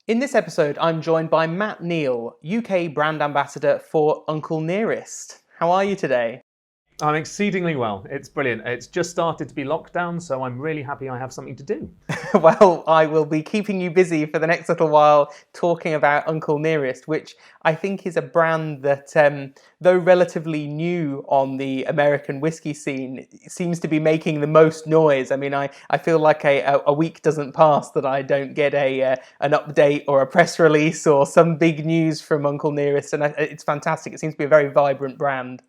In this episode, I'm joined by Matt Neal, UK brand ambassador for Uncle Nearest. How are you today? I'm exceedingly well. It's brilliant. It's just started to be lockdown, so I'm really happy I have something to do. Well, I will be keeping you busy for the next little while talking about Uncle Nearest, which I think is a brand that, though relatively new on the American whiskey scene, seems to be making the most noise. I mean, I feel like a week doesn't pass that I don't get an update or a press release or some big news from Uncle Nearest, and it's fantastic. It seems to be a very vibrant brand.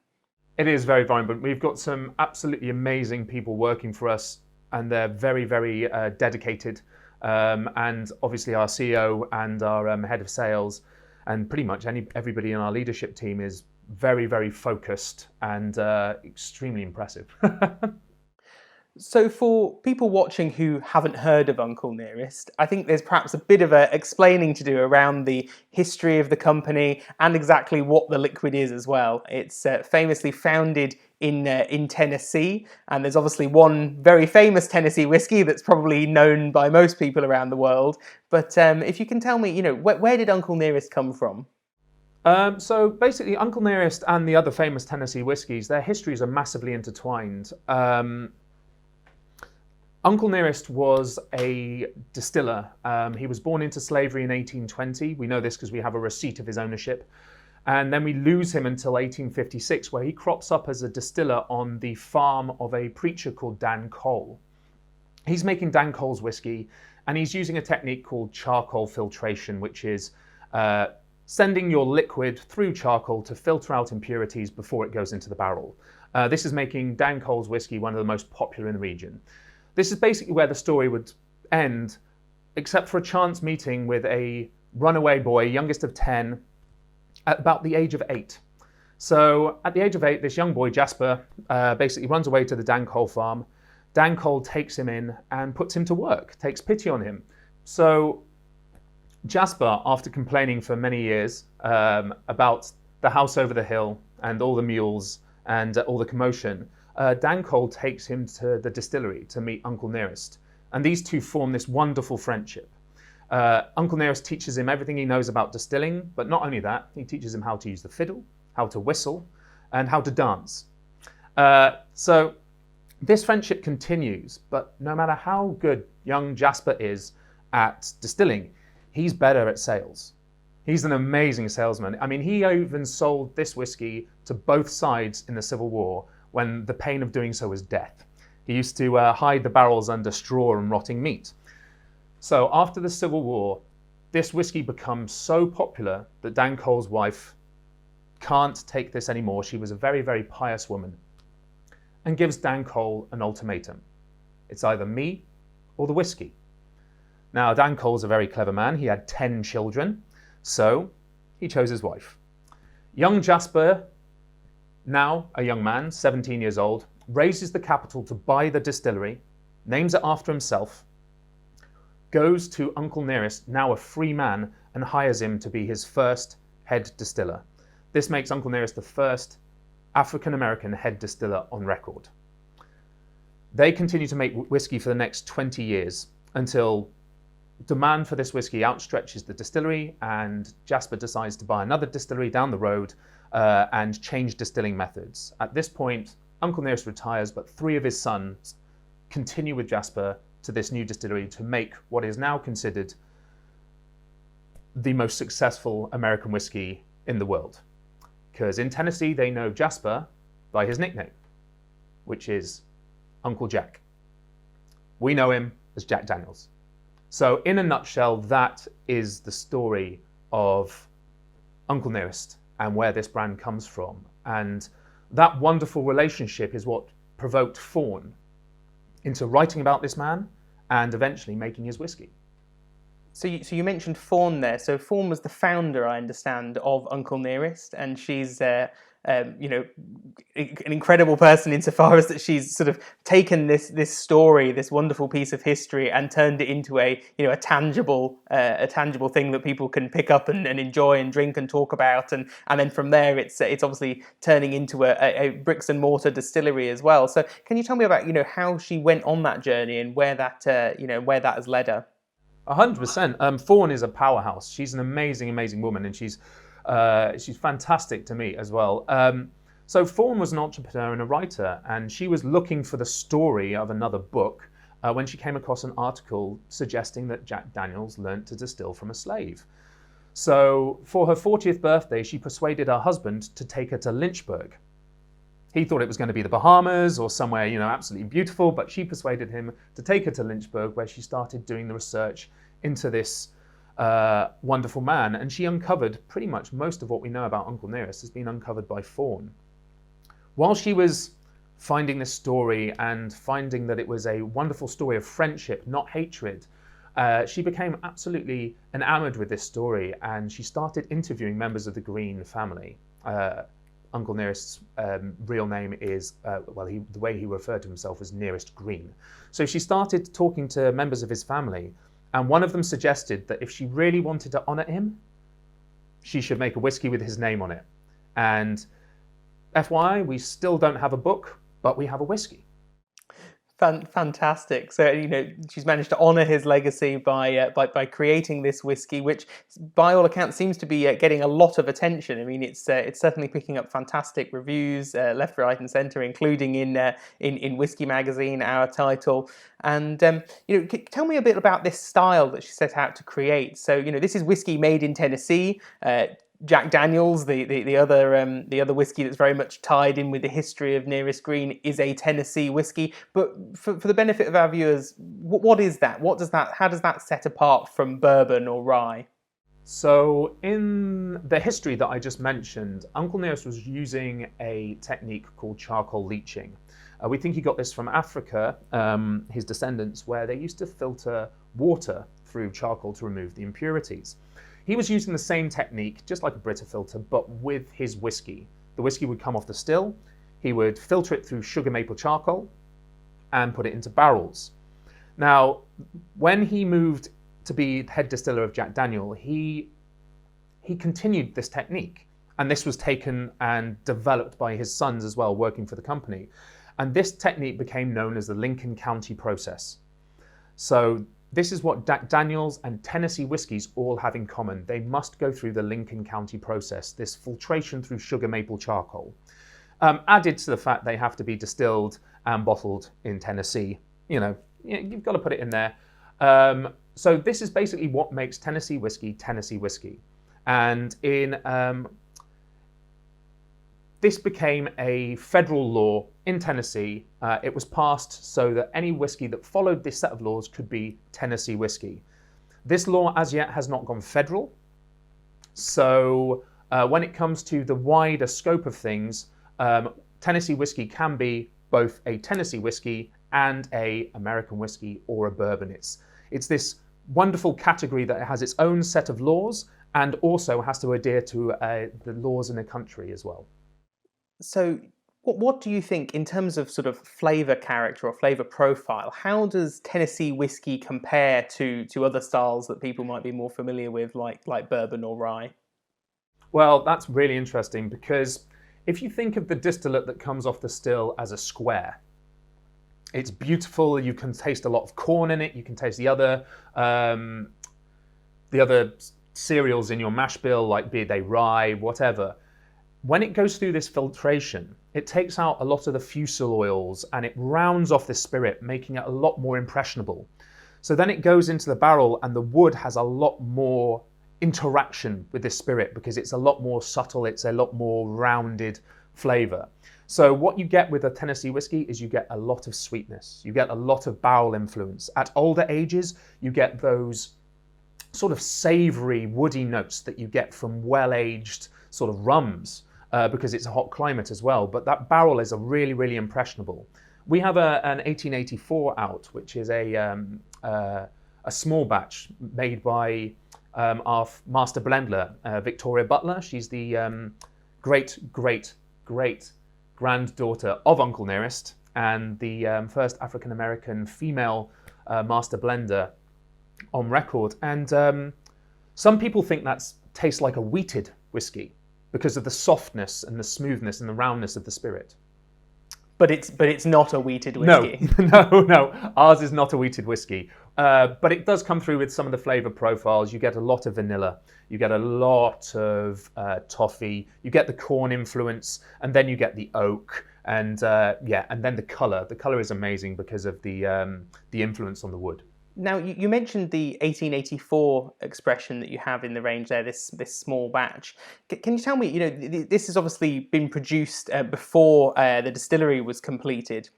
It is very vibrant. We've got some absolutely amazing people working for us, and they're very, very dedicated. And obviously, our CEO and our head of sales, and pretty much everybody in our leadership team is very, very focused and extremely impressive. So for people watching who haven't heard of Uncle Nearest, I think there's perhaps a bit of a explaining to do around the history of the company and exactly what the liquid is as well. It's famously founded in Tennessee, and there's obviously one very famous Tennessee whiskey that's probably known by most people around the world. But if you can tell me, where did Uncle Nearest come from? So basically, Uncle Nearest and the other famous Tennessee whiskies, their histories are massively intertwined. Uncle Nearest was a distiller. He was born into slavery in 1820. We know this because we have a receipt of his ownership. And then we lose him until 1856, where he crops up as a distiller on the farm of a preacher called Dan Cole. He's making Dan Cole's whiskey, and he's using a technique called charcoal filtration, which is sending your liquid through charcoal to filter out impurities before it goes into the barrel. This is making Dan Cole's whiskey one of the most popular in the region. This is basically where the story would end, except for a chance meeting with a runaway boy, youngest of 10, at about the age of 8. So at the age of 8, this young boy, Jasper, basically runs away to the Dan Cole farm. Dan Cole takes him in and puts him to work, takes pity on him. So Jasper, after complaining for many years about the house over the hill and all the mules and all the commotion, Dan Cole takes him to the distillery to meet Uncle Nearest. And these two form this wonderful friendship. Uncle Nearest teaches him everything he knows about distilling, but not only that, he teaches him how to use the fiddle, how to whistle, and how to dance. So this friendship continues, but no matter how good young Jasper is at distilling, he's better at sales. He's an amazing salesman. I mean, he even sold this whiskey to both sides in the Civil War, when the pain of doing so was death. He used to hide the barrels under straw and rotting meat. So after the Civil War, this whiskey becomes so popular that Dan Cole's wife can't take this anymore. She was a very, very pious woman, and gives Dan Cole an ultimatum. It's either me or the whiskey. Now, Dan Cole's a very clever man. He had 10 children, so he chose his wife. Young Jasper, now a young man, 17 years old, raises the capital to buy the distillery, names it after himself, goes to Uncle Nearest, now a free man, and hires him to be his first head distiller. This makes Uncle Nearest the first African-American head distiller on record. They continue to make whiskey for the next 20 years until demand for this whiskey outstretches the distillery, and Jasper decides to buy another distillery down the road and change distilling methods. At this point, Uncle Nearest retires, but 3 of his sons continue with Jasper to this new distillery to make what is now considered the most successful American whiskey in the world. Because in Tennessee, they know Jasper by his nickname, which is Uncle Jack. We know him as Jack Daniels. So in a nutshell, that is the story of Uncle Nearest and where this brand comes from. And that wonderful relationship is what provoked Thorn into writing about this man and eventually making his whiskey. So you mentioned Thorn there. So Thorn was the founder, I understand, of Uncle Nearest, and she's an incredible person insofar as that she's sort of taken this story, this wonderful piece of history, and turned it into a tangible thing that people can pick up and enjoy and drink and talk about, and then from there it's obviously turning into a bricks and mortar distillery as well. So can you tell me about how she went on that journey and where that has led her? 100%. Thorn is a powerhouse. She's an amazing, amazing woman, and she's fantastic to meet as well. So Thorn was an entrepreneur and a writer, and she was looking for the story of another book when she came across an article suggesting that Jack Daniels learnt to distill from a slave. So for her 40th birthday, she persuaded her husband to take her to Lynchburg. He thought it was going to be the Bahamas or somewhere, absolutely beautiful, but she persuaded him to take her to Lynchburg, where she started doing the research into this wonderful man. And she uncovered pretty much most of what we know about Uncle Nearest has been uncovered by Thorn. While she was finding this story and finding that it was a wonderful story of friendship, not hatred, she became absolutely enamored with this story, and she started interviewing members of the Green family. Uncle Nearest's real name is, the way he referred to himself was Nearest Green. So she started talking to members of his family, and one of them suggested that if she really wanted to honour him, she should make a whiskey with his name on it. And FYI, we still don't have a book, but we have a whiskey. Fantastic. So, she's managed to honour his legacy by creating this whiskey, which, by all accounts, seems to be getting a lot of attention. I mean, it's certainly picking up fantastic reviews, left, right, and centre, including in Whisky Magazine, our title. And tell me a bit about this style that she set out to create. So, this is whiskey made in Tennessee. Jack Daniels, the other whiskey that's very much tied in with the history of Nearest Green, is a Tennessee whiskey. But for the benefit of our viewers, what is that? How does that set apart from bourbon or rye? So in the history that I just mentioned, Uncle Nearest was using a technique called charcoal leaching. We think he got this from Africa, his descendants, where they used to filter water through charcoal to remove the impurities. He was using the same technique, just like a Brita filter, but with his whiskey. The whiskey would come off the still, he would filter it through sugar maple charcoal and put it into barrels. Now, when he moved to be head distiller of Jack Daniel, he continued this technique. And this was taken and developed by his sons as well, working for the company. And this technique became known as the Lincoln County process. So this is what Jack Daniels and Tennessee whiskies all have in common. They must go through the Lincoln County process, this filtration through sugar maple charcoal. Added to the fact they have to be distilled and bottled in Tennessee. You've got to put it in there. So this is basically what makes Tennessee whiskey. And this became a federal law in Tennessee. It was passed so that any whiskey that followed this set of laws could be Tennessee whiskey. This law as yet has not gone federal. So when it comes to the wider scope of things, Tennessee whiskey can be both a Tennessee whiskey and a American whiskey or a bourbon. It's this wonderful category that has its own set of laws and also has to adhere to the laws in a country as well. So what do you think in terms of sort of flavour character or flavour profile? How does Tennessee whiskey compare to other styles that people might be more familiar with, like bourbon or rye? Well, that's really interesting, because if you think of the distillate that comes off the still as a square, it's beautiful. You can taste a lot of corn in it. You can taste the other cereals in your mash bill, like be they rye, whatever. When it goes through this filtration, it takes out a lot of the fusel oils and it rounds off the spirit, making it a lot more impressionable. So then it goes into the barrel and the wood has a lot more interaction with this spirit because it's a lot more subtle, it's a lot more rounded flavour. So what you get with a Tennessee whiskey is you get a lot of sweetness, you get a lot of barrel influence. At older ages, you get those sort of savoury, woody notes that you get from well-aged sort of rums. Because it's a hot climate as well, but that barrel is a really, really impressionable. We have an 1884 out, which is a small batch made by our master blender, Victoria Butler. She's the great granddaughter of Uncle Nearest and the first African-American female master blender on record. And some people think that tastes like a wheated whiskey, because of the softness and the smoothness and the roundness of the spirit. But it's not a wheated No, whiskey. no. Ours is not a wheated whiskey. But it does come through with some of the flavor profiles. You get a lot of vanilla. You get a lot of toffee. You get the corn influence, and then you get the oak. And and then the color. The color is amazing because of the influence on the wood. Now, you mentioned the 1884 expression that you have in the range there, this small batch. Can you tell me, this has obviously been produced before the distillery was completed.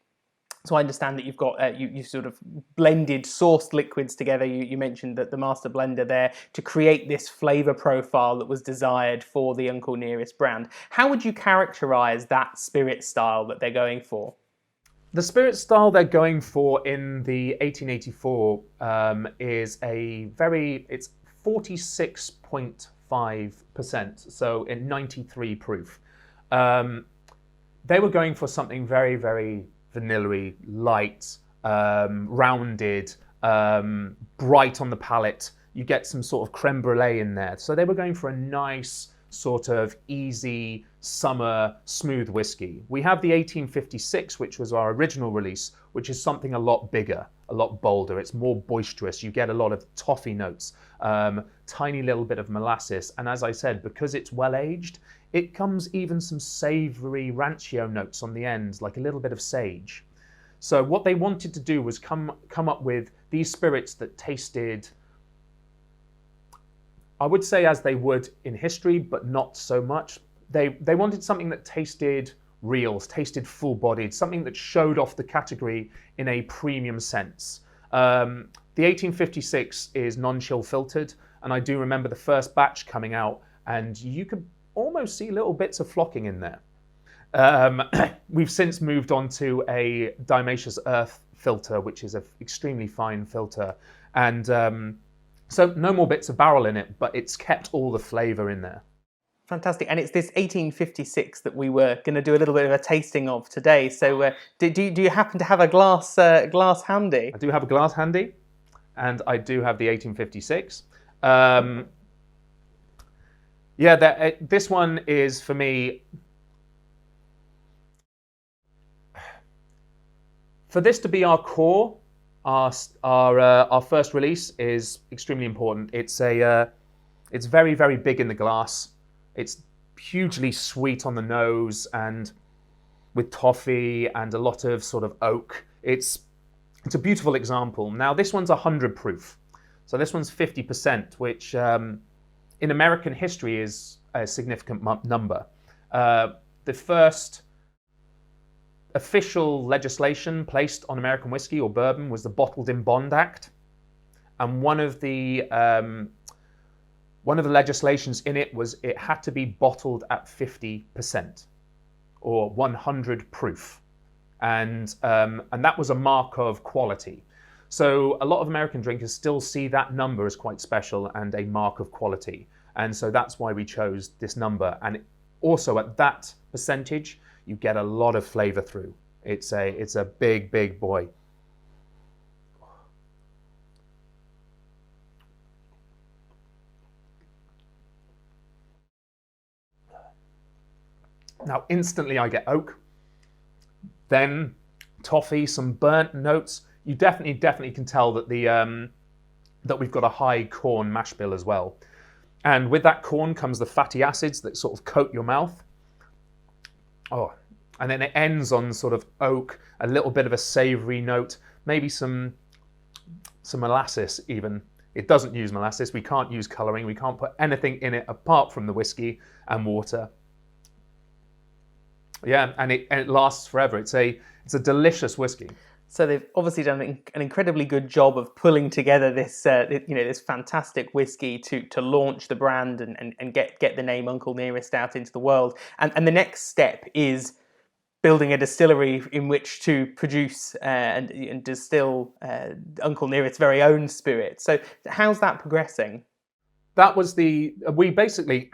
So I understand that you've got, you sort of blended sourced liquids together. You mentioned that the master blender there to create this flavour profile that was desired for the Uncle Nearest brand. How would you characterise that spirit style that they're going for? The spirit style they're going for in the 1884 is it's 46.5%, so in 93 proof. They were going for something very, very vanilla-y, light, rounded, bright on the palate. You get some sort of creme brulee in there. So they were going for a nice, sort of easy, summer, smooth whiskey. We have the 1856, which was our original release, which is something a lot bigger, a lot bolder. It's more boisterous. You get a lot of toffee notes, tiny little bit of molasses. And as I said, because it's well aged, it comes even some savory rancio notes on the ends, like a little bit of sage. So what they wanted to do was come up with these spirits that tasted, I would say as they would in history, but not so much. They wanted something that tasted real, tasted full-bodied, something that showed off the category in a premium sense. The 1856 is non-chill filtered, and I do remember the first batch coming out, and you could almost see little bits of flocking in there. We've since moved on to a diatomaceous earth filter, which is an extremely fine filter, and so no more bits of barrel in it, but it's kept all the flavour in there. Fantastic. And it's this 1856 that we were going to do a little bit of a tasting of today. So do you happen to have a glass handy? I do have a glass handy, and I do have the 1856. This one is, for me, for this to be our core, our first release is extremely important. It's very, very big in the glass. It's hugely sweet on the nose and with toffee and a lot of sort of oak. It's a beautiful example. Now this one's 100 proof. So this one's 50%, which in American history is a significant number. The first official legislation placed on American whiskey or bourbon was the Bottled in Bond Act. And one of the legislations in it was it had to be bottled at 50% or 100 proof. And that was a mark of quality. So a lot of American drinkers still see that number as quite special and a mark of quality. And so that's why we chose this number. And also at that percentage, you get a lot of flavor through. It's a big, big boy. Now, instantly I get oak, then toffee, some burnt notes. You definitely can tell that that we've got a high corn mash bill as well. And with that corn comes the fatty acids that sort of coat your mouth. Oh, and then it ends on sort of oak, a little bit of a savory note, maybe some molasses even. It doesn't use molasses. We can't use coloring. We can't put anything in it apart from the whiskey and water. Yeah, and it lasts forever. It's a delicious whiskey. So they've obviously done an incredibly good job of pulling together this this fantastic whiskey to launch the brand and get the name Uncle Nearest out into the world. And the next step is building a distillery in which to produce and distill Uncle Nearest's very own spirit. So how's that progressing? That was we basically.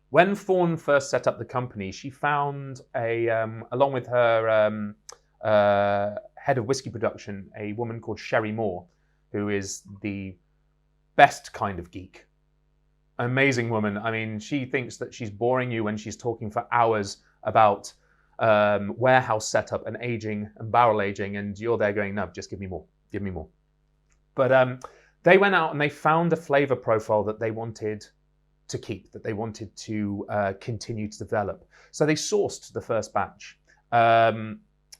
When Thorn first set up the company, she found along with her head of whiskey production, a woman called Sherry Moore, who is the best kind of geek. Amazing woman. I mean, she thinks that she's boring you when she's talking for hours about warehouse setup and aging and barrel aging, and you're there going, no, just give me more, give me more. But they went out and they found a flavor profile that they wanted to keep, that they wanted to continue to develop. So they sourced the first batch.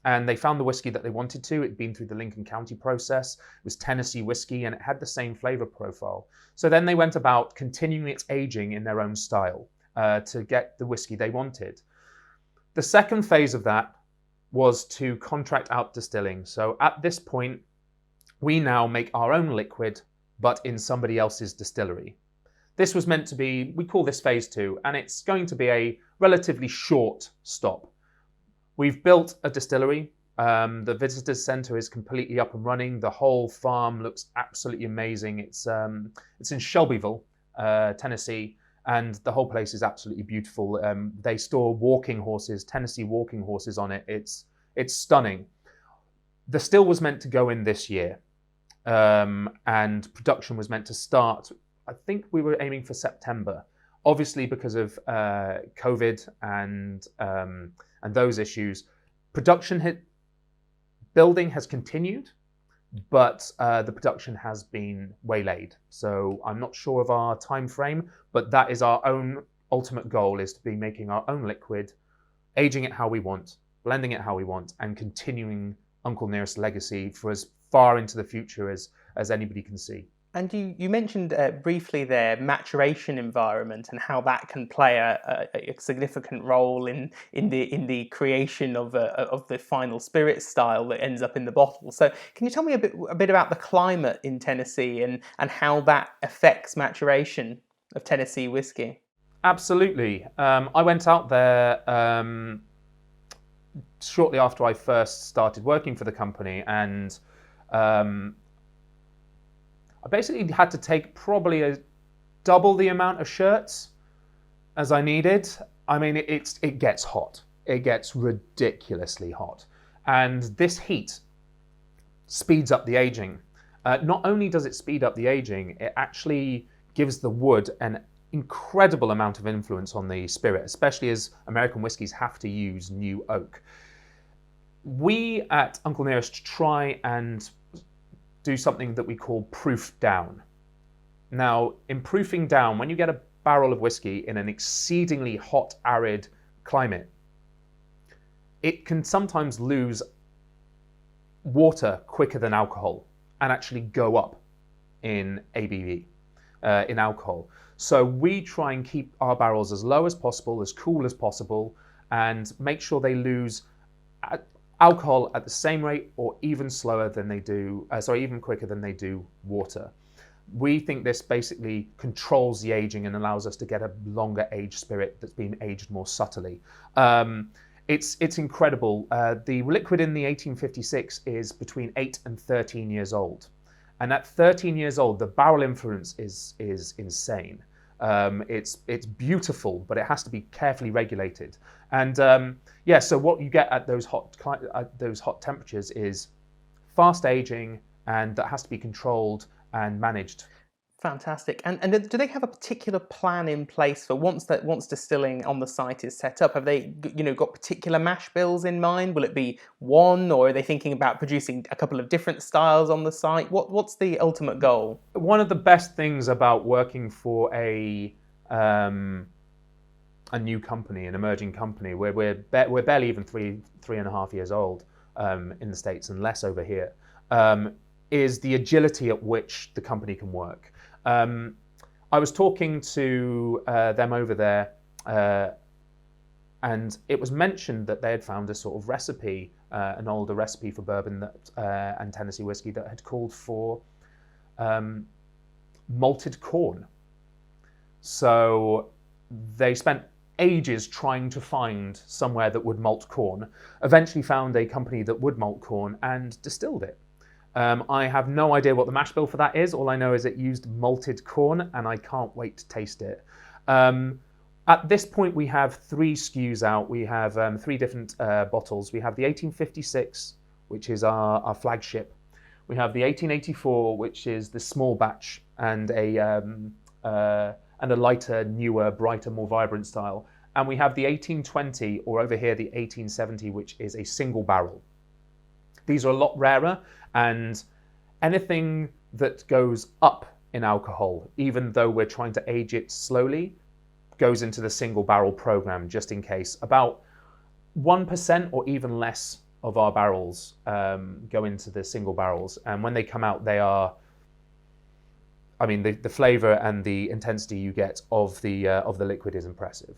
And they found the whiskey that they wanted to. It'd been through the Lincoln County process. It was Tennessee whiskey, and it had the same flavor profile. So then they went about continuing its aging in their own style to get the whiskey they wanted. The second phase of that was to contract out distilling. So at this point, we now make our own liquid, but in somebody else's distillery. This was meant to be, we call this phase 2, and it's going to be a relatively short stop. We've built a distillery. The visitors center is completely up and running. The whole farm looks absolutely amazing. It's in Shelbyville, Tennessee, and the whole place is absolutely beautiful. They store walking horses, Tennessee walking horses on it. It's stunning. The still was meant to go in this year, and production was meant to start. I think we were aiming for September. Obviously, because of COVID and those issues, building has continued, but the production has been waylaid. So I'm not sure of our time frame, but that is our own ultimate goal, is to be making our own liquid, aging it how we want, blending it how we want, and continuing Uncle Nearest's legacy for as far into the future as anybody can see. And you mentioned briefly there maturation environment and how that can play a significant role in the creation of the final spirit style that ends up in the bottle. So can you tell me a bit about the climate in Tennessee and how that affects maturation of Tennessee whiskey? Absolutely. I went out there shortly after I first started working for the company, and I basically had to take probably double the amount of shirts as I needed. I mean, it gets hot. It gets ridiculously hot. And this heat speeds up the aging. Not only does it speed up the aging, it actually gives the wood an incredible amount of influence on the spirit, especially as American whiskies have to use new oak. We at Uncle Nearest try and do something that we call proof down. Now, in proofing down, when you get a barrel of whiskey in an exceedingly hot, arid climate, it can sometimes lose water quicker than alcohol and actually go up in ABV, in alcohol. So we try and keep our barrels as low as possible, as cool as possible, and make sure they lose alcohol at the same rate or even slower than they do, even quicker than they do water. We think this basically controls the aging and allows us to get a longer aged spirit that's been aged more subtly. It's incredible. The liquid in the 1856 is between 8 and 13 years old. And at 13 years old, the barrel influence is insane. It's beautiful, but it has to be carefully regulated. And so what you get at those hot temperatures is fast aging, and that has to be controlled and managed. Fantastic. And do they have a particular plan in place for once distilling on the site is set up? Have they got particular mash bills in mind? Will it be one, or are they thinking about producing a couple of different styles on the site? What's the ultimate goal? One of the best things about working for a new company, an emerging company, where we're barely even three and a half years old in the States and less over here, is the agility at which the company can work. I was talking to them over there, and it was mentioned that they had found a sort of recipe, an older recipe for bourbon and Tennessee whiskey that had called for malted corn. So they spent ages trying to find somewhere that would malt corn, eventually found a company that would malt corn and distilled it. I have no idea what the mash bill for that is. All I know is it used malted corn, and I can't wait to taste it. At this point, we have 3 SKUs out. We have 3 different bottles. We have the 1856, which is our flagship. We have the 1884, which is the small batch, and a lighter, newer, brighter, more vibrant style. and we have the 1820, or over here the 1870, which is a single barrel. These are a lot rarer, and anything that goes up in alcohol, even though we're trying to age it slowly, goes into the single barrel program just in case. About 1% or even less of our barrels go into the single barrels, and when they come out, they are, I mean, the flavour and the intensity you get of the liquid is impressive.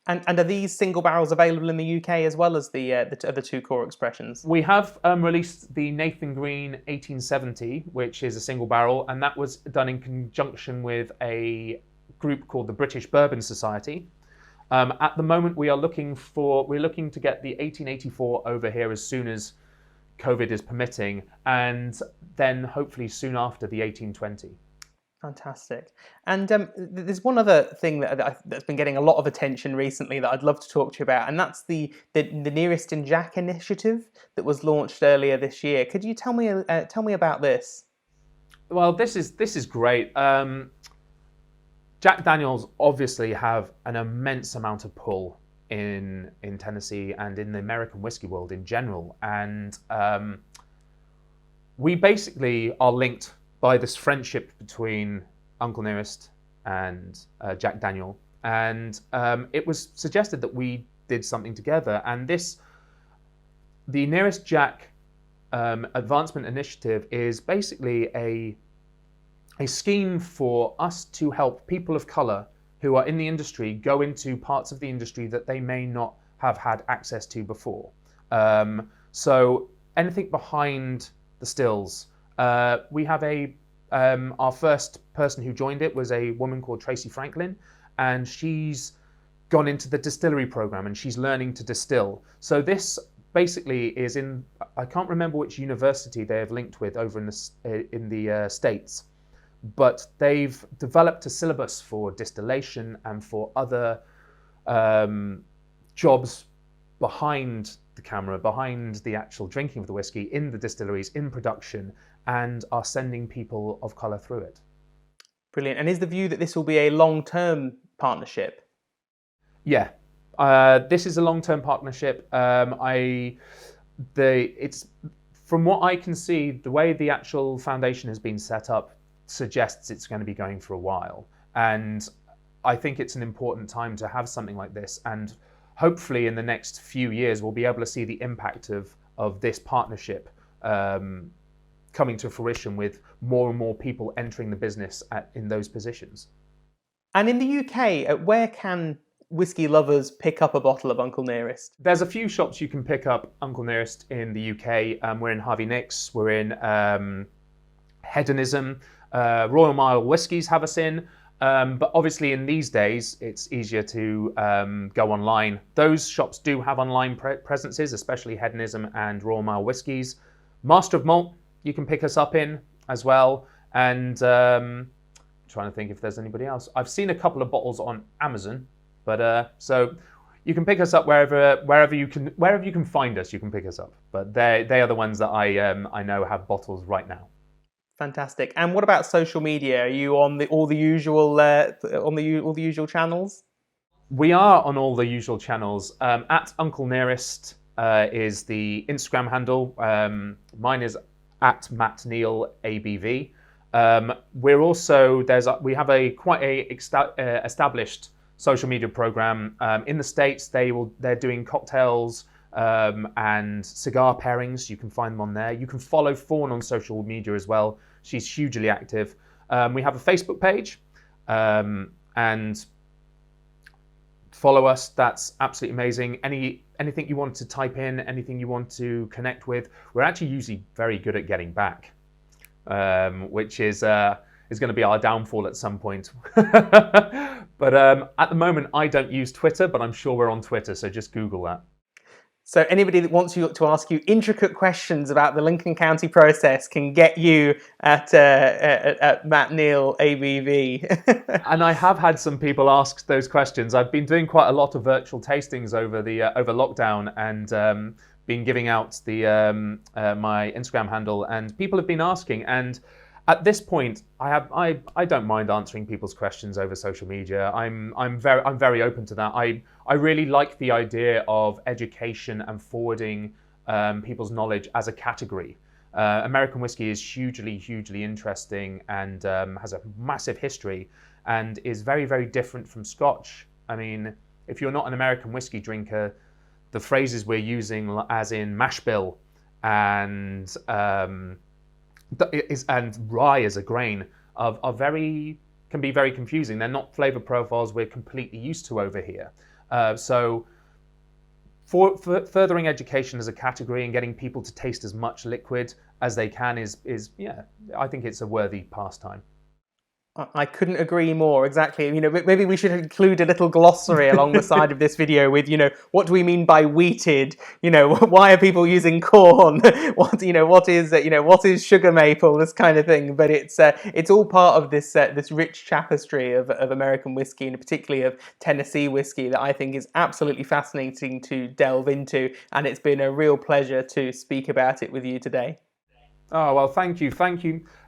And are these single barrels available in the UK as well as the other two core expressions? We have released the Nathan Green 1870, which is a single barrel, and that was done in conjunction with a group called the British Bourbon Society. At the moment, we're looking to get the 1884 over here as soon as COVID is permitting, and then hopefully soon after the 1820. Fantastic. And there's one other thing that's been getting a lot of attention recently that I'd love to talk to you about, and that's the Nearest in Jack initiative that was launched earlier this year. Could you tell me about this? Well, this is great. Jack Daniels obviously have an immense amount of pull in Tennessee and in the American whiskey world in general, and we basically are linked by this friendship between Uncle Nearest and Jack Daniel, and it was suggested that we did something together. And the Nearest Jack Advancement Initiative is basically a scheme for us to help people of colour who are in the industry go into parts of the industry that they may not have had access to before. So anything behind the stills. We have our first person who joined it was a woman called Tracy Franklin, and she's gone into the distillery program and she's learning to distill. So this basically is I can't remember which university they have linked with over in the States, but they've developed a syllabus for distillation and for other jobs behind the camera, behind the actual drinking of the whiskey, in the distilleries, in production, and are sending people of colour through it. Brilliant. And is the view that this will be a long-term partnership? Yeah, this is a long-term partnership. It's from what I can see, the way the actual foundation has been set up suggests it's going to be going for a while, and I think it's an important time to have something like this, and hopefully in the next few years we'll be able to see the impact of this partnership coming to fruition, with more and more people entering the business in those positions. And in the UK, where can whiskey lovers pick up a bottle of Uncle Nearest? There's a few shops you can pick up Uncle Nearest in the UK. We're in Harvey Nicks, we're in Hedonism, Royal Mile Whiskies have us in, but obviously in these days it's easier to go online. Those shops do have online presences, especially Hedonism and Royal Mile Whiskies. Master of Malt, you can pick us up in as well, and trying to think if there's anybody else. I've seen a couple of bottles on Amazon, but so you can pick us up wherever you can find us. You can pick us up, but they are the ones that I know have bottles right now. Fantastic. And what about social media? Are you on all the usual channels? We are on all the usual channels. At Uncle Nearest is the Instagram handle. Mine is at Matt Neal ABV. We're also we have quite a established social media program in the States. They're doing cocktails and cigar pairings. You can find them on there. You can follow Fawn on social media as well. She's hugely active. We have a Facebook page, and follow us. That's absolutely amazing. Anything you want to type in, anything you want to connect with, we're actually usually very good at getting back, which is going to be our downfall at some point. But at the moment, I don't use Twitter, but I'm sure we're on Twitter, so just Google that. So anybody that wants you to ask you intricate questions about the Lincoln County process can get you at Matt Neal ABV. And I have had some people ask those questions. I've been doing quite a lot of virtual tastings over lockdown, and been giving out my Instagram handle, and people have been asking. And At this point, I don't mind answering people's questions over social media. I'm very open to that. I really like the idea of education and forwarding people's knowledge as a category. American whiskey is hugely interesting and has a massive history and is very different from Scotch. I mean, if you're not an American whiskey drinker, the phrases we're using, as in mash bill and rye as a grain, can be very confusing. They're not flavor profiles we're completely used to over here. So for furthering education as a category and getting people to taste as much liquid as they can is yeah, I think it's a worthy pastime. I couldn't agree more. Exactly. You know, maybe we should include a little glossary along the side of this video with, you know, what do we mean by wheated? You know, why are people using corn? What is sugar maple? This kind of thing. But it's all part of this rich tapestry of American whiskey, and particularly of Tennessee whiskey, that I think is absolutely fascinating to delve into. And it's been a real pleasure to speak about it with you today. Oh, well, thank you.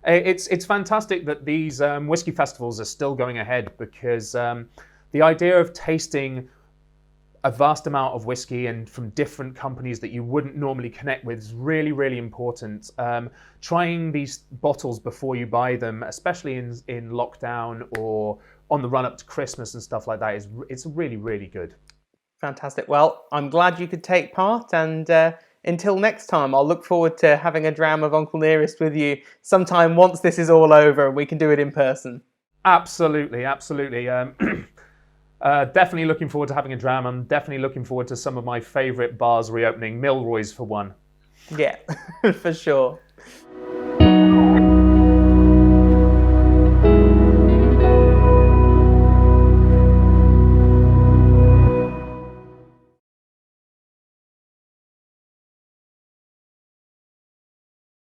It's fantastic that these whiskey festivals are still going ahead, because the idea of tasting a vast amount of whiskey and from different companies that you wouldn't normally connect with is really important. Trying these bottles before you buy them, especially in lockdown or on the run up to Christmas and stuff like that, it's really good. Fantastic. Well, I'm glad you could take part, and until next time, I'll look forward to having a dram of Uncle Nearest with you sometime once this is all over and we can do it in person. Absolutely. Definitely looking forward to having a dram. I'm definitely looking forward to some of my favourite bars reopening, Milroy's for one. Yeah, for sure.